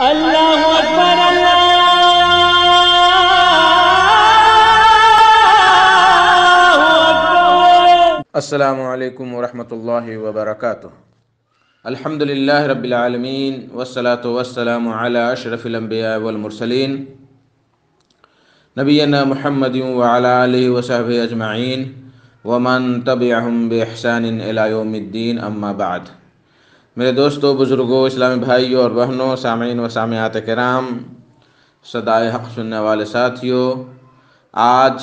اللہ اکبر اللہ اکبر۔ السلام علیکم ورحمۃ اللہ وبرکاتہ۔ الحمدللہ رب العالمین والصلاة والسلام علی اشرف الانبیاء والمرسلین نبینا محمد وعلی آلہ وصحبہ اجمعین ومن تبعہم بإحسان الی یوم الدین، اما بعد۔ میرے دوستوں، بزرگوں، اسلامی بھائیوں اور بہنوں، سامعین و سامعات کرام، صدائے حق سننے والے ساتھیوں، آج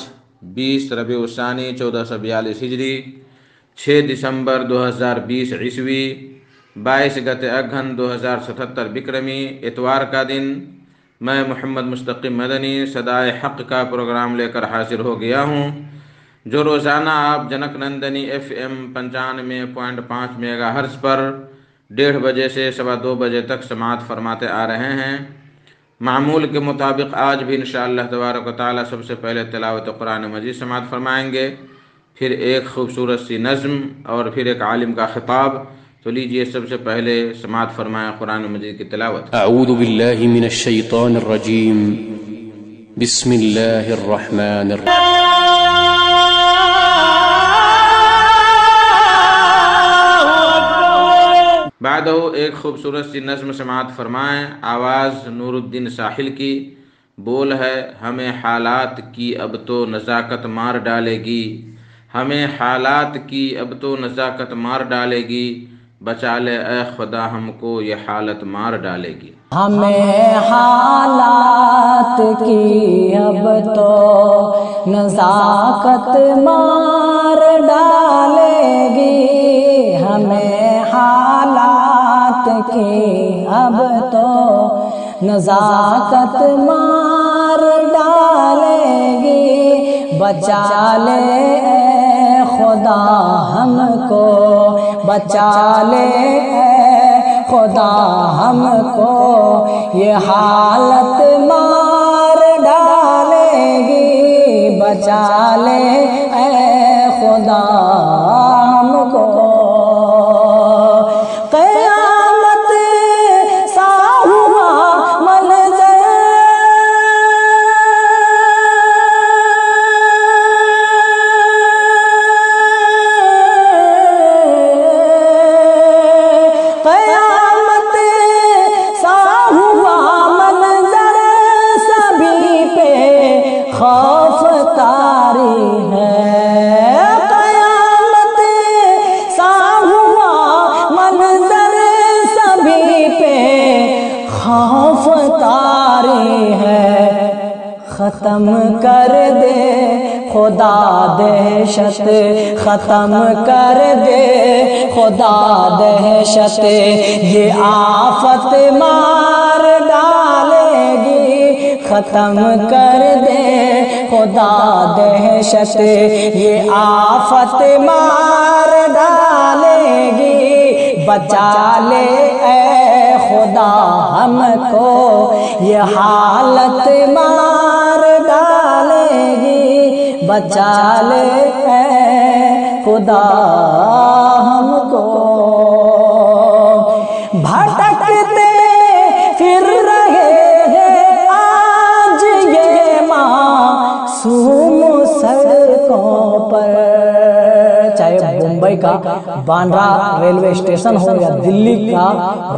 20 ربیع الثانی 1442 ہجری، 6 دسمبر 2020 عیسوی، 22 گتے اگہن 2077 بکرمی، اتوار کا دن، میں محمد مستقیم مدنی صدائے حق کا پروگرام لے کر حاضر ہو گیا ہوں، جو روزانہ آپ junk Nandini FM 95.5 mega hertz پر 1:30 بجے سے 2:15 بجے تک سماعت فرماتے آ رہے ہیں۔ معمول کے مطابق آج بھی انشاءاللہ تبارک و تعالی سب سے پہلے تلاوت قرآن مجید سماعت فرمائیں گے، پھر ایک خوبصورت سی نظم اور پھر ایک عالم کا خطاب۔ تو لیجئے سب سے پہلے سماعت فرمائیں قرآن مجید کی تلاوت۔ اعوذ باللہ من الشیطان الرجیم، بسم اللہ الرحمن الرحیم۔ بعدہ ایک خوبصورت سی نظم سماعت فرمائیں، آواز نور الدین ساحل کی، بول ہے: ہمیں حالات کی اب تو نزاکت مار ڈالے گی، ہمیں حالات کی اب تو نزاکت مار ڈالے گی، بچا لے اے خدا ہم کو یہ حالت مار ڈالے گی۔ ہمیں حالات کی اب تو نزاکت مار ڈالے گی، ہمیں حالات کی اب تو نزاکت مار ڈالے گی، بچا لے اے خدا ہم کو، بچا لے اے خدا ہم کو، یہ حالت مار ڈالے گی، بچا لے اے خدا ہم کو۔ قیامت سا ہوا منظر، قیامت سا ہوا منظر، سبھی پہ خوف طاری ہے، قیامت سا ہوا منظر، سبھی پہ خوف طاری ہے، ختم کر دے خدا دہشت، ختم کر دے خدا دہشت، یہ آفت مار ڈالے گی، ختم کر دے خدا دہشت، یہ آفت مار ڈالے گی، بچا لے اے خدا ہم کو، یہ حالت مار ڈالے گی، بچا لے اے خدا ہم کو۔ بھٹکتے پھر رہے ہیں آج یہ معصوم سڑکوں پر، چاہے ممبئی کا باندرا ریلوے اسٹیشن ہو یا دلی کا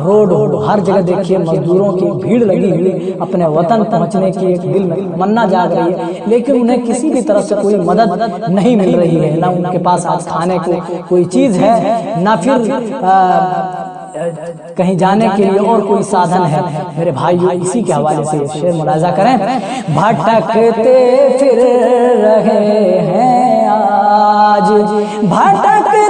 روڈ ہو، ہر جگہ دیکھیے مزدوروں کی بھیڑ لگی ہوئی، اپنے وطن پہنچنے کی ایک دل میں تمنا جاگ رہی ہے، لیکن انہیں کسی بھی طرف سے کوئی مدد نہیں مل رہی ہے، نہ ان کے پاس آج کھانے کو کوئی چیز ہے، نہ پھر کہیں جانے کے لیے اور کوئی سادھن ہے۔ میرے بھائیو، اسی کے حوالے سے یہ شعر ملاحظہ کریں: بھٹکتے پھر رہے ہیں آج، بھٹکتے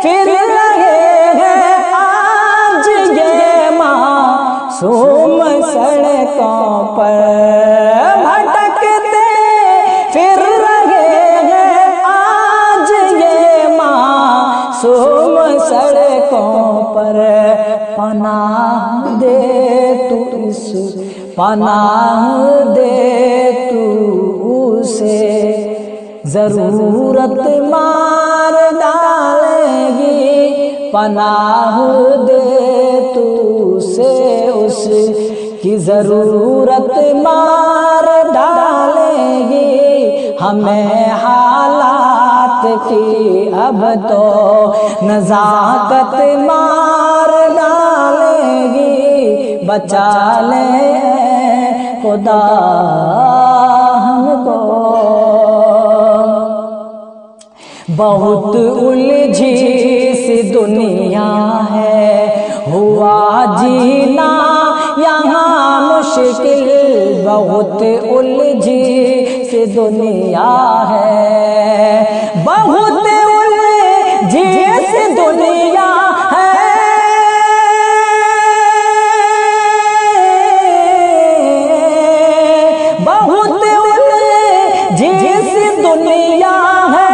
پھر رہے ہیں آج یہ معصوم سڑکوں پر، بھٹکتے پھر رہے ہیں آج یہ معصوم سڑکوں پر، پناہ دے تو اس پناہ دے تو اسے، ضرورت مار ڈالے گی، پناہ دے تو سے سے اس کی ضرورت مار ڈالے گی ہمیں حالات کی اب تو نزاکت مار ڈالے گی بچا لے خدا ہم کو بہت الجھی سی دنیا ہے ہوا جینا یہاں مشکل بہت الجھی سی دنیا ہے بہت الجھی سی دنیا ہے بہت الجھی سی دنیا ہے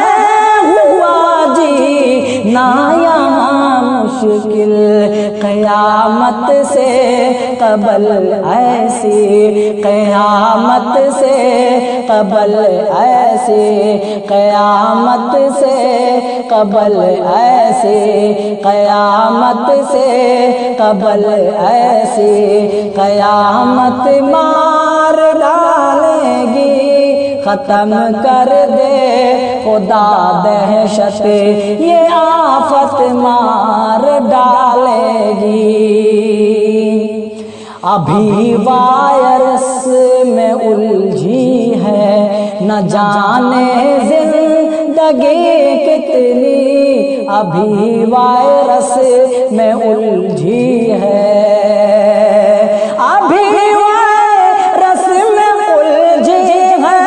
یہاں مشکل قیامت سے قبل ایسی قیامت سے قبل ایسی قیامت سے قبل ایسی قیامت سے قبل ایسی قیامت مار ڈالے گی ختم کر دے خدا دہشت یہ آفت مار ڈالے گی ابھی وائرس میں الجھی ہے نہ جانے زندگی کتنی ابھی وائرس میں الجھی ہے ابھی وائرس میں الجھی ہے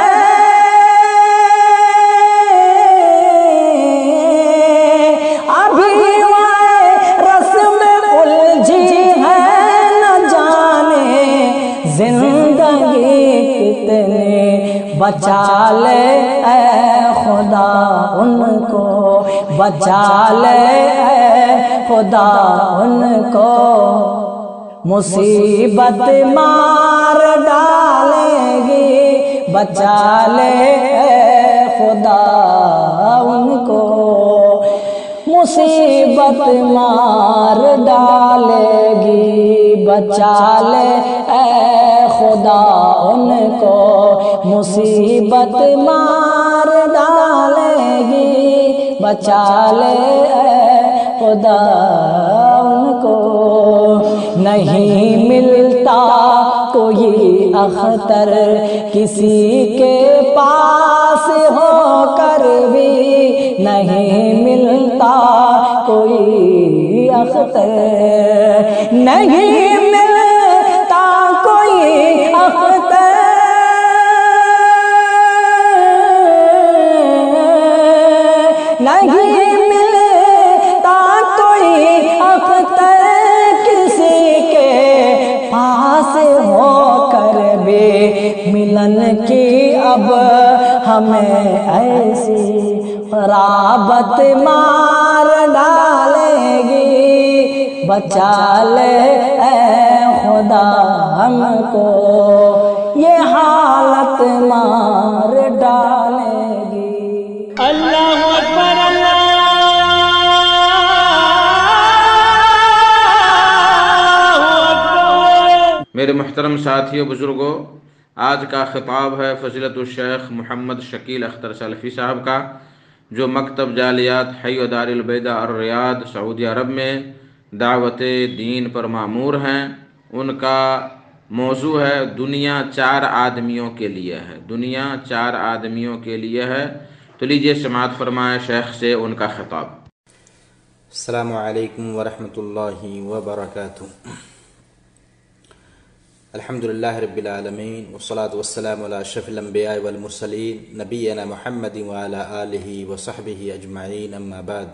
بچا لے اے خدا ان کو بچا لے اے خدا ان کو مصیبت مار ڈالے گی بچا لے اے خدا ان کو مصیبت مار ڈالے گی بچا لے اے خدا ان کو مصیبت مار ڈالے گی بچا لے اے خدا ان کو نہیں ملتا کوئی اختر کسی کے پاس ہو کر بھی نہیں ملتا کوئی اختر نہیں ملتا کوئی اختر نہیں ملتا کوئی اختر کسی کے پاس ہو کر بھی ملن کی اب ہمیں ایسی قرابت مار ڈالے گی بچا لے اے خدا ہم کو یہ حالت مار ڈالے گی اللہ اکبر اللہ اکبر۔ میرے محترم ساتھیوں بزرگوں، آج کا خطاب ہے فضیلت الشیخ محمد شکیل اختر سلفی صاحب کا، جو مکتب جالیات حی و دار البیدہ الریاض سعودی عرب میں دعوت دین پر مامور ہیں۔ ان کا موضوع ہے دنیا چار آدمیوں کے لیے ہے، دنیا چار آدمیوں کے لیے ہے۔ تو لیجئے سماعت فرمائیں شیخ سے ان کا خطاب۔ السلام علیکم ورحمۃ اللہ وبرکاتہ۔ الحمدللہ رب العالمین والصلاة والسلام علی اشرف الانبیاء والمرسلین نبینا محمد وعلی آلہ وصحبہ اجمعین، اما بعد۔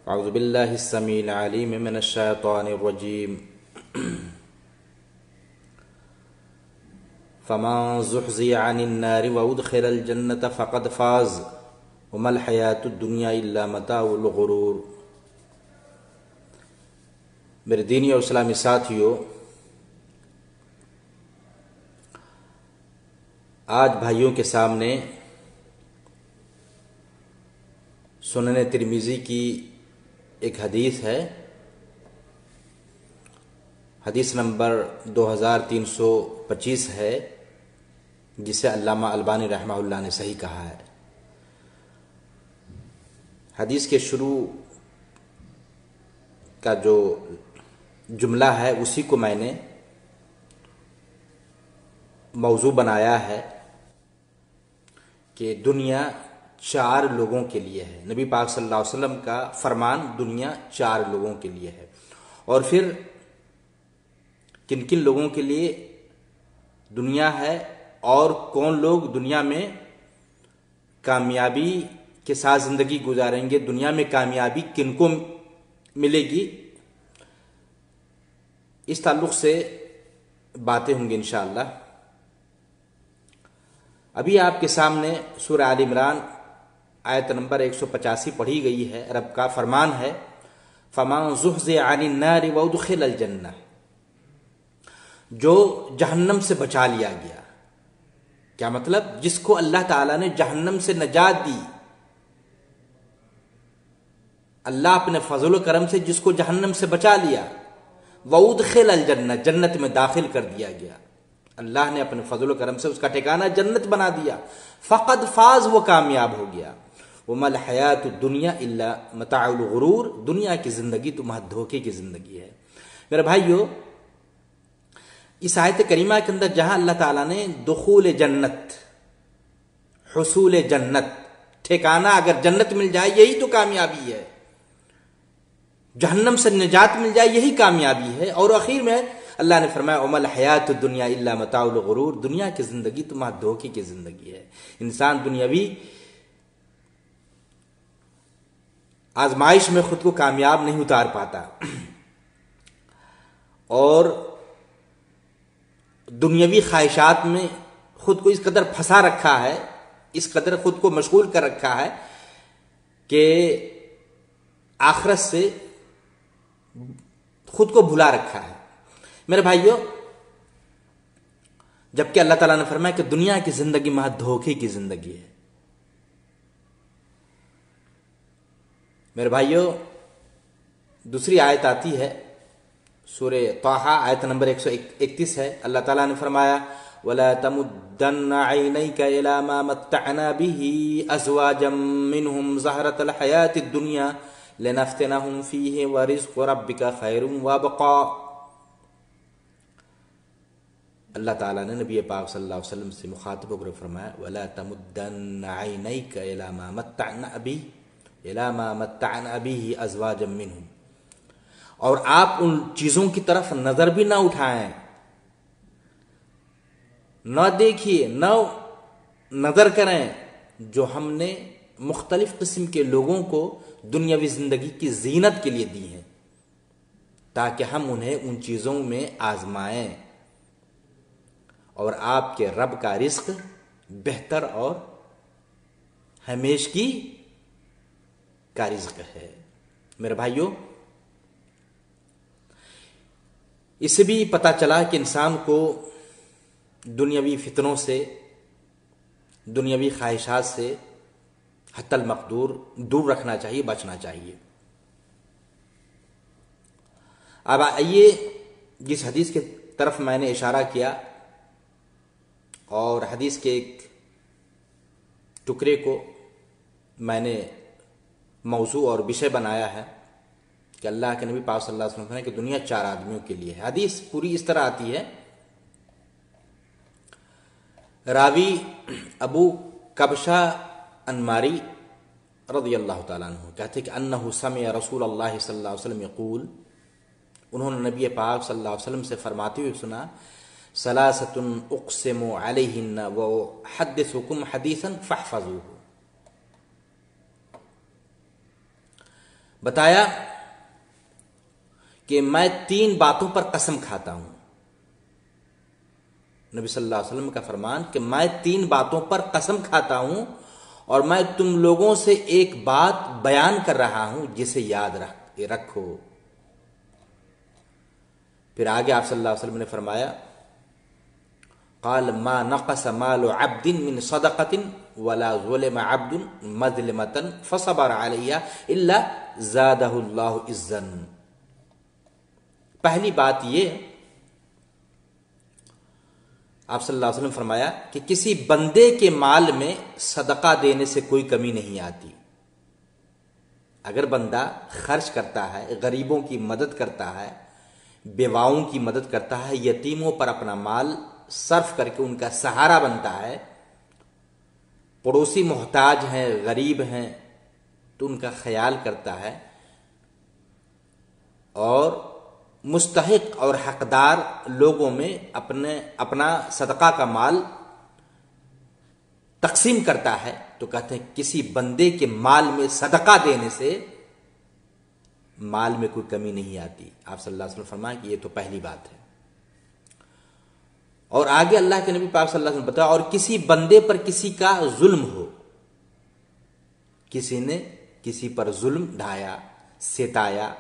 اعوذ باللہ السمیع العلیم من الشیطان الرجیم۔ فمن زحزح عن النار وادخل الجنة فقد فاز وما الحیاة الدنیا الا متاع الغرور۔ میرے دینی اور اسلامی ساتھیوں، آج بھائیوں کے سامنے سنن ترمذی کی ایک حدیث ہے حدیث نمبر 2325 ہے، جسے علامہ البانی رحمہ اللہ نے صحیح کہا ہے۔ حدیث کے شروع کا جو جملہ ہے اسی کو میں نے موضوع بنایا ہے کہ دنیا 4 لوگوں کے لیے ہے۔ نبی پاک صلی اللہ علیہ وسلم کا فرمان دنیا 4 لوگوں کے لیے ہے، اور پھر کن کن لوگوں کے لیے دنیا ہے اور کون لوگ دنیا میں کامیابی کے ساتھ زندگی گزاریں گے، دنیا میں کامیابی کن کو ملے گی، اس تعلق سے باتیں ہوں گی انشاءاللہ۔ ابھی آپ کے سامنے سورہ آل عمران آیت نمبر 185 پڑھی گئی ہے۔ رب کا فرمان ہے فَمَنْ زُحْزِحَ عَنِ النَّارِ وَأُدْخِلَ الْجَنَّةَ، جو جہنم سے بچا لیا گیا۔ کیا مطلب؟ جس کو اللہ تعالیٰ نے جہنم سے نجات دی، اللہ اپنے فضل و کرم سے جس کو جہنم سے بچا لیا، وَأُدْخِلَ الْجَنَّةَ، جنت میں داخل کر دیا گیا، اللہ نے اپنے فضل و کرم سے اس کا ٹھکانہ جنت بنا دیا، فقد فاز، وہ کامیاب ہو گیا۔ وَمَا الْحَيَاةُ الدُّنْيَا إِلَّا مَتَاعُ الْغُرُورِ، دنیا کی زندگی تو محض دھوکے کی زندگی ہے۔ میرے بھائیو، اس آیت کریمہ کے اندر جہاں اللہ تعالیٰ نے دخول جنت، حصول جنت، ٹھکانہ اگر جنت مل جائے یہی تو کامیابی ہے، جہنم سے نجات مل جائے یہی کامیابی ہے، اور آخر میں اللہ نے فرمایا وَمَا الْحَيَاةُ الدُّنْيَا إِلَّا مَتَاعُ الْغُرُورِ، دنیا کی زندگی تو محض دھوکے کی زندگی ہے۔ انسان دنیاوی آزمائش میں خود کو کامیاب نہیں اتار پاتا، اور دنیاوی خواہشات میں خود کو اس قدر پھنسا رکھا ہے، اس قدر خود کو مشغول کر رکھا ہے کہ آخرت سے خود کو بھلا رکھا ہے۔ میرے بھائیو، جبکہ اللہ تعالیٰ نے فرمایا کہ دنیا کی زندگی محض دھوکے کی زندگی ہے۔ میرے بھائیو، دوسری آیت آتی ہے سورہ طٰہٰ آیت نمبر 131 ہے، اللہ تعالیٰ نے فرمایا وَلَا تَمُدَّنَّ عَيْنَيْكَ إِلَىٰ مَا مَتَّعْنَا بِهِ أَزْوَاجًا مِّنْهُمْ زَهْرَةَ الْحَيَاةِ الدُّنْيَا لِنَفْتِنَهُمْ فِيهِ وَرِزْقُ رَبِّكَ خَيْرٌ وَأَبْقَىٰ۔ اللہ تعالیٰ نے نبی پاک صلی اللہ علیہ وسلم سے مخاطب ہو کر فرمایا وَلَا تَمُدَّنَّ عَيْنَيْكَ إِلَىٰ مَا مَتَّعْنَا بِهِ أَزْوَاجًا مِّنْهُمْ، اور آپ ان چیزوں کی طرف نظر بھی نہ اٹھائیں، نہ دیکھیے، نہ نظر کریں جو ہم نے مختلف قسم کے لوگوں کو دنیاوی زندگی کی زینت کے لیے دی ہیں، تاکہ ہم انہیں ان چیزوں میں آزمائیں، اور آپ کے رب کا رزق بہتر اور ہمیشگی کا رزق ہے۔ میرے بھائیو، اس سے بھی پتہ چلا کہ انسان کو دنیاوی فتنوں سے، دنیاوی خواہشات سے حتی المقدور دور رکھنا چاہیے، بچنا چاہیے۔ اب آئیے جس حدیث کی طرف میں نے اشارہ کیا اور حدیث کے ایک ٹکڑے کو میں نے موضوع اور وشے بنایا ہے کہ اللہ کے نبی پاک صلی اللہ علیہ وسلم نے کہ دنیا 4 آدمیوں کے لیے ہے۔ حدیث پوری اس طرح آتی ہے، راوی ابو کبشہ انماری رضی اللہ تعالیٰ عنہ کہتے کہ انہ سمع رسول اللہ صلی اللہ علیہ وسلم یقول، انہوں نے نبی پاک صلی اللہ علیہ وسلم سے فرماتے ہوئے سنا ثلاثۃ اقسم علیہن وأحدثکم حدیثا فاحفظوہ، بتایا کہ میں 3 باتوں پر قسم کھاتا ہوں۔ نبی صلی اللہ علیہ وسلم کا فرمان کہ میں 3 باتوں پر قسم کھاتا ہوں، اور میں تم لوگوں سے ایک بات بیان کر رہا ہوں جسے یاد رکھو۔ پھر آگے آپ صلی اللہ علیہ وسلم نے فرمایا قال ما نقص مال عبد من صدقة ولا ظلم عبد مظلمة فصبر عليها الا زاده الله عزا۔ پہلی بات یہ آپ صلی اللہ علیہ وسلم فرمایا کہ کسی بندے کے مال میں صدقہ دینے سے کوئی کمی نہیں آتی. اگر بندہ خرچ کرتا ہے، غریبوں کی مدد کرتا ہے، بیواؤں کی مدد کرتا ہے، یتیموں پر اپنا مال صرف کر کے ان کا سہارا بنتا ہے، پڑوسی محتاج ہیں، غریب ہیں تو ان کا خیال کرتا ہے، اور مستحق اور حقدار لوگوں میں اپنا صدقہ کا مال تقسیم کرتا ہے، تو کہتے ہیں کسی بندے کے مال میں صدقہ دینے سے مال میں کوئی کمی نہیں آتی. آپ صلی اللہ علیہ وسلم فرمایا کہ یہ تو پہلی بات ہے. اور آگے اللہ کے نبی پاک صلی اللہ علیہ وسلم بتایا، اور کسی بندے پر کسی کا ظلم ہو، کسی نے کسی پر ظلم ڈھایا، ستایا،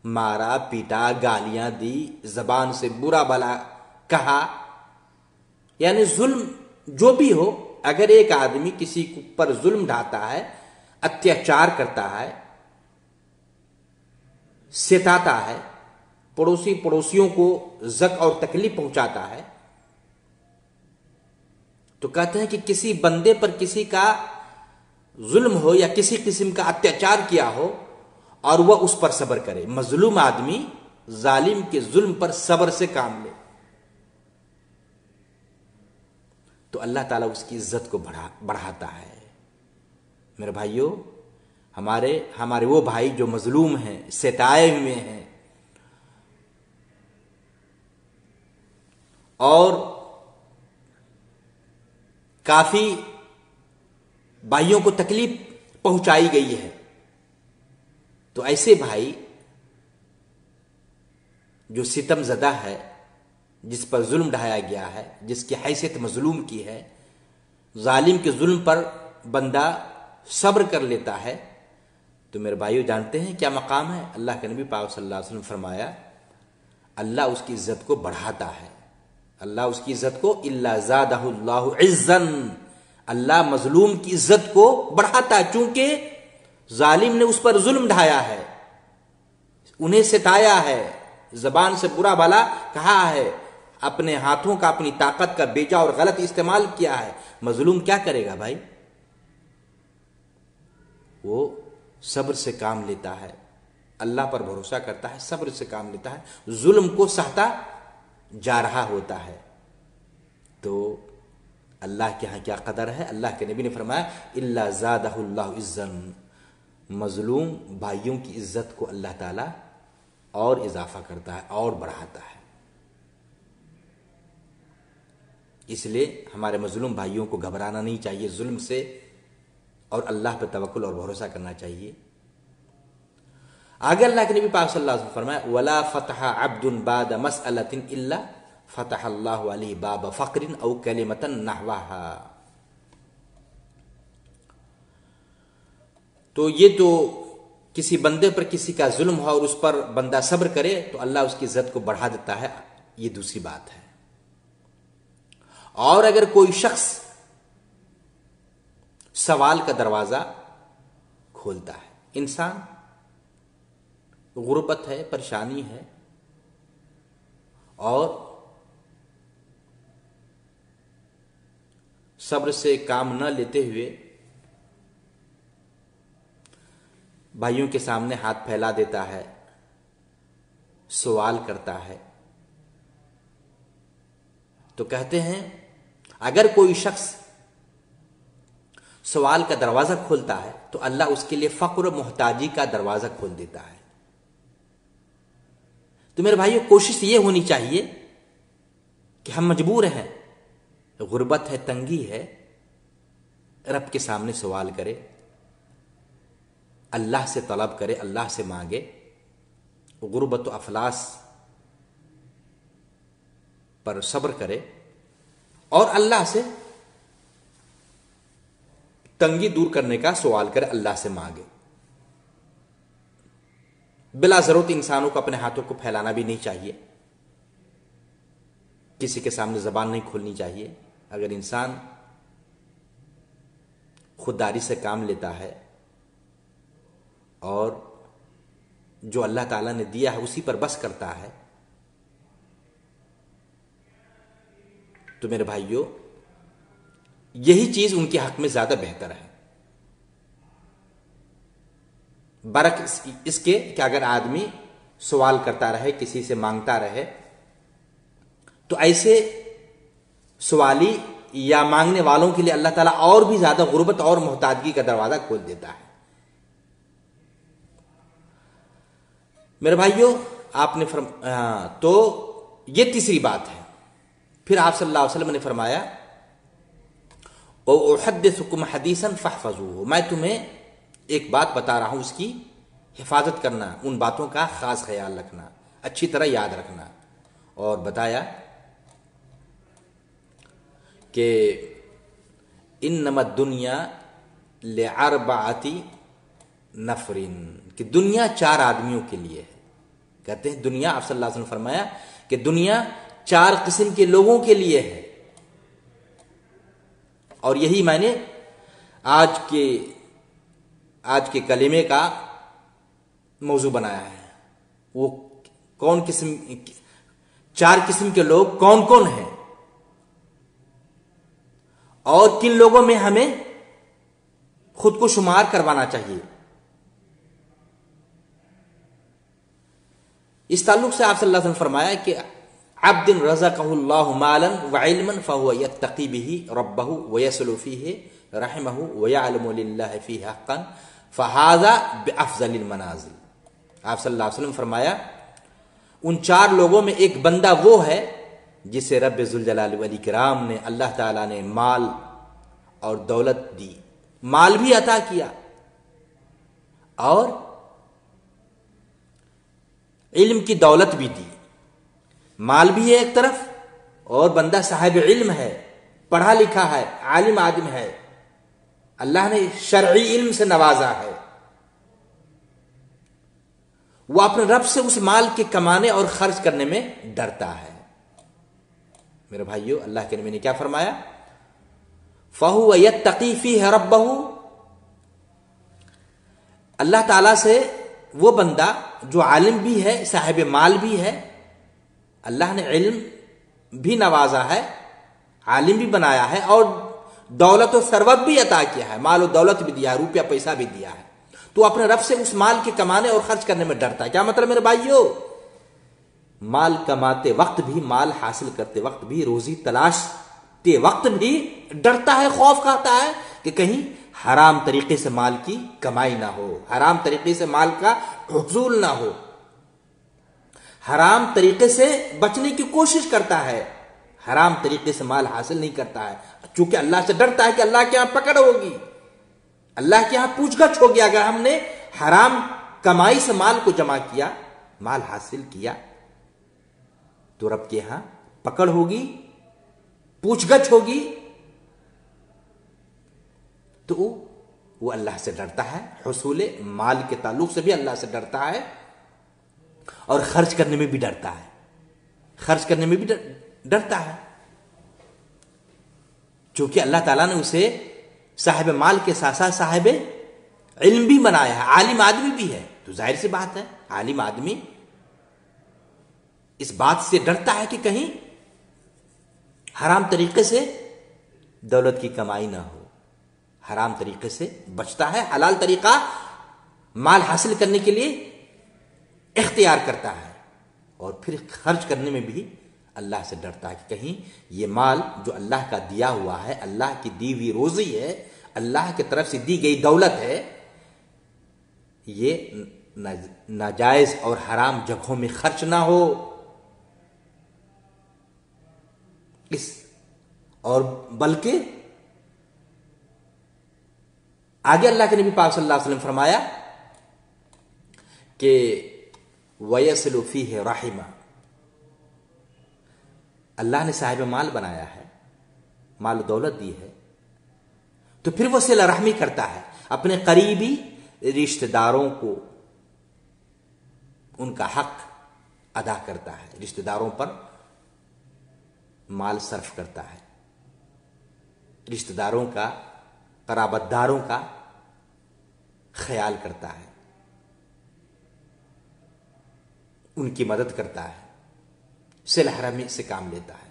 مارا، پیٹا، گالیاں دی، زبان سے برا بھلا کہا، یعنی ظلم جو بھی ہو، اگر ایک آدمی کسی پر ظلم ڈھاتا ہے، اتیاچار کرتا ہے، ستاتا ہے، پڑوسیوں کو زک اور تکلیف پہنچاتا ہے، تو کہتے ہیں کہ کسی بندے پر کسی کا ظلم ہو یا کسی قسم کا اتیاچار کیا ہو اور وہ اس پر صبر کرے. مظلوم آدمی ظالم کے ظلم پر صبر سے کام لے تو اللہ تعالیٰ اس کی عزت کو بڑھاتا ہے. میرے بھائیوں، ہمارے وہ بھائی جو مظلوم ہیں، ستائے ہوئے ہیں، اور کافی بھائیوں کو تکلیف پہنچائی گئی ہے، تو ایسے بھائی جو ستم زدہ ہے، جس پر ظلم ڈھایا گیا ہے، جس کی حیثیت مظلوم کی ہے، ظالم کے ظلم پر بندہ صبر کر لیتا ہے، تو میرے بھائیو جانتے ہیں کیا مقام ہے؟ اللہ کے نبی پاک صلی اللہ علیہ وسلم فرمایا اللہ اس کی عزت کو بڑھاتا ہے. اللہ اس کی عزت کو الا زادہ اللہ عزا، اللہ مظلوم کی عزت کو بڑھاتا ہے، چونکہ ظالم نے اس پر ظلم ڈھایا ہے، انہیں ستایا ہے، زبان سے برا بھلا کہا ہے، اپنے ہاتھوں کا، اپنی طاقت کا بیجا اور غلط استعمال کیا ہے. مظلوم کیا کرے گا بھائی؟ وہ صبر سے کام لیتا ہے، اللہ پر بھروسہ کرتا ہے، صبر سے کام لیتا ہے، ظلم کو سہتا جا رہا ہوتا ہے. تو اللہ کے ہاں کیا قدر ہے؟ اللہ کے نبی نے فرمایا الا زادہ اللہ عزا، مظلوم بھائیوں کی عزت کو اللہ تعالی اور اضافہ کرتا ہے اور بڑھاتا ہے. اس لیے ہمارے مظلوم بھائیوں کو گھبرانا نہیں چاہیے ظلم سے، اور اللہ پہ توکل اور بھروسہ کرنا چاہیے. آگے اللہ کے نبی پاک صلی اللہ علیہ وسلم فرمایا ولا فتح عبد بعد مسألة الا فتح اللہ علیہ باب فقر او کلمۃ نحوها. تو یہ تو کسی بندے پر کسی کا ظلم ہو اور اس پر بندہ صبر کرے تو اللہ اس کی عزت کو بڑھا دیتا ہے، یہ دوسری بات ہے. اور اگر کوئی شخص سوال کا دروازہ کھولتا ہے، انسان غربت ہے، پریشانی ہے، اور صبر سے کام نہ لیتے ہوئے بھائیوں کے سامنے ہاتھ پھیلا دیتا ہے، سوال کرتا ہے، تو کہتے ہیں اگر کوئی شخص سوال کا دروازہ کھولتا ہے تو اللہ اس کے لیے فقر و محتاجی کا دروازہ کھول دیتا ہے. تو میرے بھائیو کوشش یہ ہونی چاہیے کہ ہم مجبور ہیں، غربت ہے، تنگی ہے، رب کے سامنے سوال کرے، اللہ سے طلب کرے، اللہ سے مانگے، غربت و افلاس پر صبر کرے اور اللہ سے تنگی دور کرنے کا سوال کرے، اللہ سے مانگے. بلا ضرورت انسانوں کو اپنے ہاتھوں کو پھیلانا بھی نہیں چاہیے، کسی کے سامنے زبان نہیں کھولنی چاہیے. اگر انسان خودداری سے کام لیتا ہے اور جو اللہ تعالیٰ نے دیا ہے اسی پر بس کرتا ہے تو میرے بھائیوں یہی چیز ان کے حق میں زیادہ بہتر ہے، برعکس اس کے کہ اگر آدمی سوال کرتا رہے، کسی سے مانگتا رہے، تو ایسے سوالی یا مانگنے والوں کے لیے اللہ تعالیٰ اور بھی زیادہ غربت اور محتاجگی کا دروازہ کھول دیتا ہے۔ میرے بھائیوں آپ نے تو یہ تیسری بات ہے۔ پھر آپ صلی اللہ علیہ وسلم نے فرمایا وَأُحَدِّثُكُمْ حَدِيثًا فَاحْفَظُوهُ، میں تمہیں ایک بات بتا رہا ہوں، اس کی حفاظت کرنا، ان باتوں کا خاص خیال رکھنا، اچھی طرح یاد رکھنا۔ اور بتایا کہ انما الدنیا لأربعۃ نفر، کہ دنیا 4 آدمیوں کے لیے ہے۔ کہتے ہیں دنیا، آپ صلی اللہ علیہ وسلم نے فرمایا کہ دنیا 4 قسم کے لوگوں کے لیے ہے، اور یہی میں نے آج کے کلمے کا موضوع بنایا ہے۔ وہ کون 4 قسم کے لوگ کون کون ہیں، اور کن لوگوں میں ہمیں خود کو شمار کروانا چاہیے۔ اس تعلق سے آپ صلی اللہ علیہ وسلم نے فرمایا کہ عبد رزقہ اللہ مالا وعلما فهو يتقي به ربه ويصل فيه رحمه ويعلم لله فيه حقا فهذا بافضل المنازل۔ آپ صلی اللہ علیہ وسلم نے فرمایا ان 4 لوگوں میں ایک بندہ وہ ہے جسے رب ذوالجلال والاکرام نے، اللہ تعالیٰ نے مال اور دولت دی، مال بھی عطا کیا اور علم کی دولت بھی دی۔ مال بھی ہے ایک طرف، اور بندہ صاحب علم ہے، پڑھا لکھا ہے، عالم آدم ہے، اللہ نے شرعی علم سے نوازا ہے۔ وہ اپنے رب سے اس مال کے کمانے اور خرچ کرنے میں ڈرتا ہے۔ میرے بھائیو اللہ کے نبی نے کیا فرمایا؟ فَهُوَ يَتَّقِي فِيهِ رَبَّهُ، اللہ تعالیٰ سے وہ بندہ جو عالم بھی ہے، صاحب مال بھی ہے، اللہ نے علم بھی نوازا ہے، عالم بھی بنایا ہے، اور دولت و ثروت بھی عطا کیا ہے، مال و دولت بھی دیا ہے، روپیہ پیسہ بھی دیا ہے، تو اپنے رب سے اس مال کے کمانے اور خرچ کرنے میں ڈرتا ہے۔ کیا مطلب میرے بھائیو؟ مال کماتے وقت بھی، مال حاصل کرتے وقت بھی، روزی تلاشتے وقت بھی ڈرتا ہے، خوف کھاتا ہے کہ کہیں حرام طریقے سے مال کی کمائی نہ ہو، حرام طریقے سے مال کا حصول نہ ہو، حرام طریقے سے بچنے کی کوشش کرتا ہے، حرام طریقے سے مال حاصل نہیں کرتا ہے، چونکہ اللہ سے ڈرتا ہے کہ اللہ کے یہاں پکڑ ہوگی، اللہ کے یہاں پوچھ گچھ ہوگی۔ اگر ہم نے حرام کمائی سے مال کو جمع کیا، مال حاصل کیا، تو رب کے یہاں پکڑ ہوگی، پوچھ گچھ ہوگی۔ تو وہ اللہ سے ڈرتا ہے، حصول مال کے تعلق سے بھی اللہ سے ڈرتا ہے، اور خرچ کرنے میں بھی ڈرتا ہے، خرچ کرنے میں بھی ڈرتا ہے، چونکہ اللہ تعالیٰ نے اسے صاحب مال کے ساتھ ساتھ صاحب علم بھی بنایا ہے، عالم آدمی بھی ہے، تو ظاہر سی بات ہے عالم آدمی اس بات سے ڈرتا ہے کہ کہیں حرام طریقے سے دولت کی کمائی نہ ہو، حرام طریقے سے بچتا ہے، حلال طریقہ مال حاصل کرنے کے لیے اختیار کرتا ہے، اور پھر خرچ کرنے میں بھی اللہ سے ڈرتا ہے کہ کہیں یہ مال جو اللہ کا دیا ہوا ہے، اللہ کی دی ہوئی روزی ہے، اللہ کی طرف سے دی گئی دولت ہے، یہ ناجائز اور حرام جگہوں میں خرچ نہ ہو، اور بلکہ آگے اللہ کے نبی پاک صلی اللہ علیہ وسلم فرمایا کہ وَيَصِلُ فِيهِ رَحِمًا، اللہ نے صاحب مال بنایا ہے، مال و دولت دی ہے، تو پھر وہ صلہ رحمی کرتا ہے، اپنے قریبی رشتہ داروں کو ان کا حق ادا کرتا ہے، رشتہ داروں پر مال صرف کرتا ہے، رشتہ داروں کا، قرابت داروں کا خیال کرتا ہے، ان کی مدد کرتا ہے، صلہ رحمی سے کام لیتا ہے،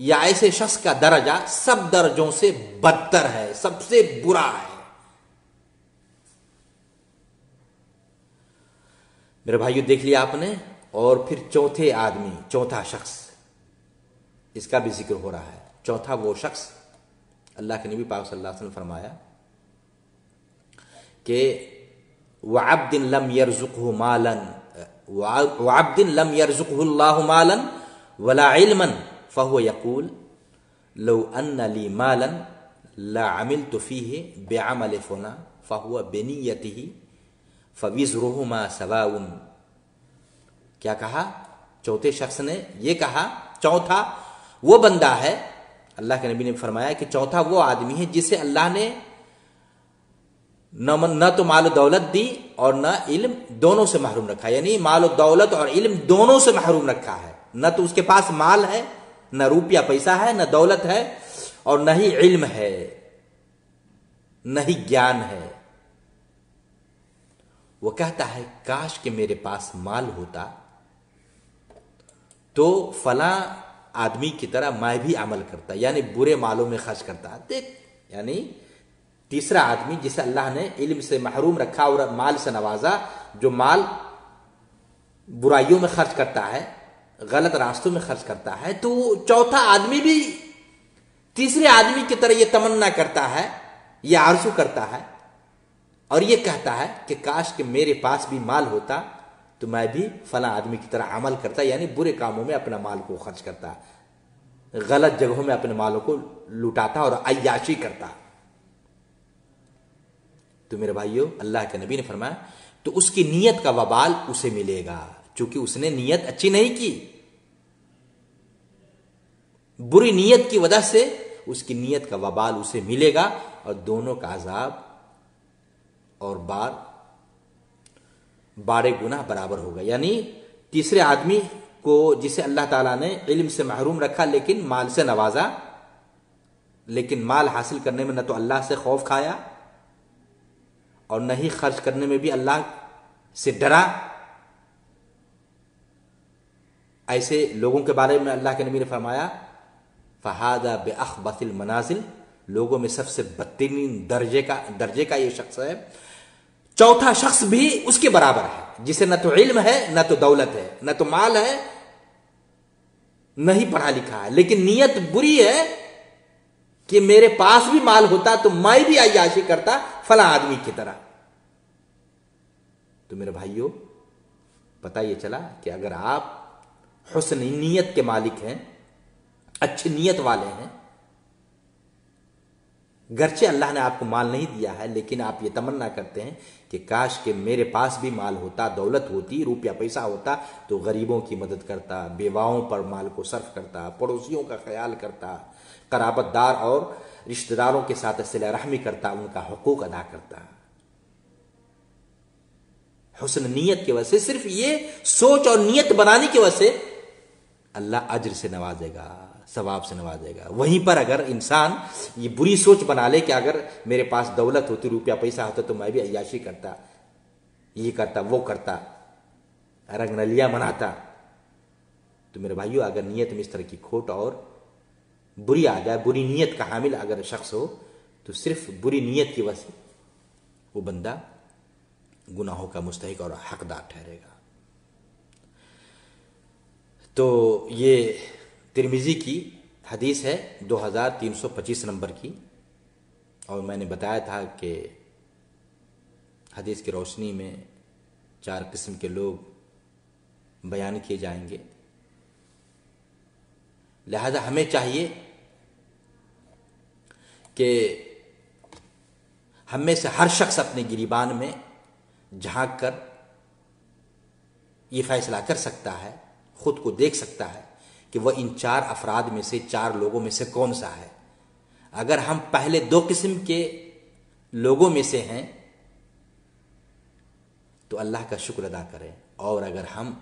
یا ایسے شخص کا درجہ سب درجوں سے بدتر ہے، سب سے برا ہے۔ میرے بھائیو دیکھ لیا آپ نے، اور پھر چوتھے آدمی، چوتھا شخص، اس کا بھی ذکر ہو رہا ہے۔ چوتھا وہ شخص، اللہ کے نبی پاک صلی اللہ علیہ وسلم نے فرمایا کہ وَعَبْدٍ لَمْ يَرْزُقْهُ مَالًا وَعَبْدٍ لَمْ يَرْزُقْهُ اللَّهُ مَالًا وَلَا عِلْمًا فَهُوَ يَقُولُ لَوْ أَنَّ لِي مَالًا لَعَمِلْتُ فِيهِ بِعَمَلِ فُلَانٍ فَهُوَ بِنِيَّتِهِ فَوِزْرُهُمَا سَوَاءٌ۔ کیا کہا؟ چوتھے شخص نے یہ کہا، چوتھا وہ بندہ ہے، اللہ کے نبی نے فرمایا کہ چوتھا وہ آدمی ہے جسے اللہ نے نہ تو مال و دولت دی اور نہ علم، دونوں سے محروم رکھا، یعنی مال و دولت اور علم دونوں سے محروم رکھا ہے۔ نہ تو اس کے پاس مال ہے، نہ روپیہ پیسہ ہے، نہ دولت ہے، اور نہ ہی علم ہے، نہ ہی گیان ہے۔ وہ کہتا ہے کاش کہ میرے پاس مال ہوتا تو فلاں آدمی کی طرح میں بھی عمل کرتا، یعنی برے مالوں میں خرچ کرتا۔ دیکھ، یعنی تیسرا آدمی جسے اللہ نے علم سے محروم رکھا اور مال سے نوازا، جو مال برائیوں میں خرچ کرتا ہے، غلط راستوں میں خرچ کرتا ہے، تو چوتھا آدمی بھی تیسرے آدمی کی طرح یہ تمنا کرتا ہے، یہ آرزو کرتا ہے، اور یہ کہتا ہے کہ کاش کہ میرے پاس بھی مال ہوتا تو میں بھی فلاں آدمی کی طرح عمل کرتا، یعنی برے کاموں میں اپنا مال کو خرچ کرتا، غلط جگہوں میں اپنے مالوں کو لوٹاتا اور عیاشی کرتا۔ تو میرے بھائیو، اللہ کے نبی نے فرمایا تو اس کی نیت کا وبال اسے ملے گا، چونکہ اس نے نیت اچھی نہیں کی، بری نیت کی وجہ سے اس کی نیت کا وبال اسے ملے گا، اور دونوں کا عذاب اور بارے گناہ برابر ہوگا۔ یعنی تیسرے آدمی کو جسے اللہ تعالیٰ نے علم سے محروم رکھا لیکن مال سے نوازا، لیکن مال حاصل کرنے میں نہ تو اللہ سے خوف کھایا اور نہ ہی خرچ کرنے میں بھی اللہ سے ڈرا، ایسے لوگوں کے بارے میں اللہ کے نبی نے فرمایا فَهَذَا بِأَخْبَثِ الْمَنَازِلِ، لوگوں میں سب سے بدترین درجے کا یہ شخص ہے۔ چوتھا شخص بھی اس کے برابر ہے، جسے نہ تو علم ہے، نہ تو دولت ہے، نہ تو مال ہے، نہ ہی پڑھا لکھا ہے، لیکن نیت بری ہے کہ میرے پاس بھی مال ہوتا تو میں بھی عیاشی کرتا فلاں آدمی کی طرح۔ تو میرے بھائیوں، پتہ یہ چلا کہ اگر آپ حسن نیت کے مالک ہیں، اچھی نیت والے ہیں، گرچہ اللہ نے آپ کو مال نہیں دیا ہے، لیکن آپ یہ تمنا کرتے ہیں کہ کاش کہ میرے پاس بھی مال ہوتا، دولت ہوتی، روپیہ پیسہ ہوتا تو غریبوں کی مدد کرتا، بیواؤں پر مال کو صرف کرتا، پڑوسیوں کا خیال کرتا، قرابت دار اور رشتہ داروں کے ساتھ صلہ رحمی کرتا، ان کا حقوق ادا کرتا۔ حسن نیت کی وجہ سے، صرف یہ سوچ اور نیت بنانے کی وجہ سے اللہ اجر سے نوازے گا، ثواب سے نوازے گا۔ وہیں پر اگر انسان یہ بری سوچ بنا لے کہ اگر میرے پاس دولت ہوتی، روپیہ پیسہ ہوتا تو میں بھی عیاشی کرتا، یہ کرتا، وہ کرتا، رنگ نلیاں مناتا، تو میرے بھائیو اگر نیت میں اس طرح کی کھوٹ اور بری آ جائے، بری نیت کا حامل اگر شخص ہو، تو صرف بری نیت کی وجہ سے وہ بندہ گناہوں کا مستحق اور حقدار ٹھہرے گا۔ تو یہ ترمذی کی حدیث ہے 2325 نمبر کی، اور میں نے بتایا تھا کہ حدیث کی روشنی میں 4 قسم کے لوگ بیان کیے جائیں گے، لہذا ہمیں چاہیے کہ ہم میں سے ہر شخص اپنے گریبان میں جھانک کر یہ فیصلہ کر سکتا ہے، خود کو دیکھ سکتا ہے کہ وہ ان 4 افراد میں سے، 4 لوگوں میں سے کون سا ہے۔ اگر ہم پہلے 2 قسم کے لوگوں میں سے ہیں تو اللہ کا شکر ادا کریں، اور اگر ہم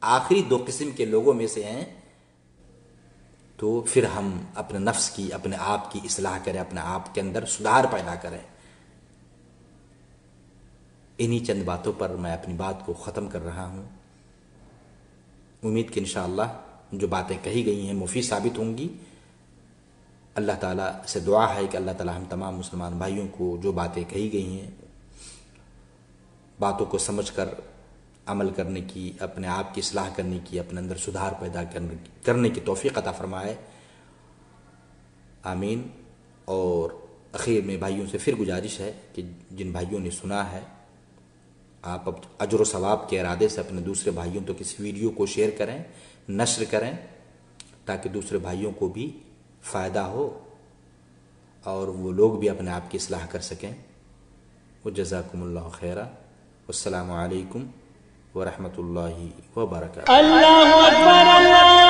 آخری 2 قسم کے لوگوں میں سے ہیں تو پھر ہم اپنے نفس کی، اپنے آپ کی اصلاح کریں، اپنے آپ کے اندر سدھار پیدا کریں۔ انہی چند باتوں پر میں اپنی بات کو ختم کر رہا ہوں۔ امید کہ انشاءاللہ جو باتیں کہی گئی ہیں مفید ثابت ہوں گی، اللہ تعالیٰ سے دعا ہے کہ اللہ تعالیٰ ہم تمام مسلمان بھائیوں کو جو باتیں کہی گئی ہیں باتوں کو سمجھ کر عمل کرنے کی، اپنے آپ کی اصلاح کرنے کی، اپنے اندر سدھار پیدا کرنے کی توفیق عطا فرمائے، آمین۔ اور اخیر میں بھائیوں سے پھر گزارش ہے کہ جن بھائیوں نے سنا ہے آپ اب اجر و ثواب کے ارادے سے اپنے دوسرے بھائیوں تک اس ویڈیو کو شیئر کریں، نشر کریں، تاکہ دوسرے بھائیوں کو بھی فائدہ ہو اور وہ لوگ بھی اپنے آپ کی اصلاح کر سکیں۔ وجزاکم اللہ خیرا، والسلام علیکم ورحمۃ اللہ وبرکاتہ۔ اللہ اکبر اللہ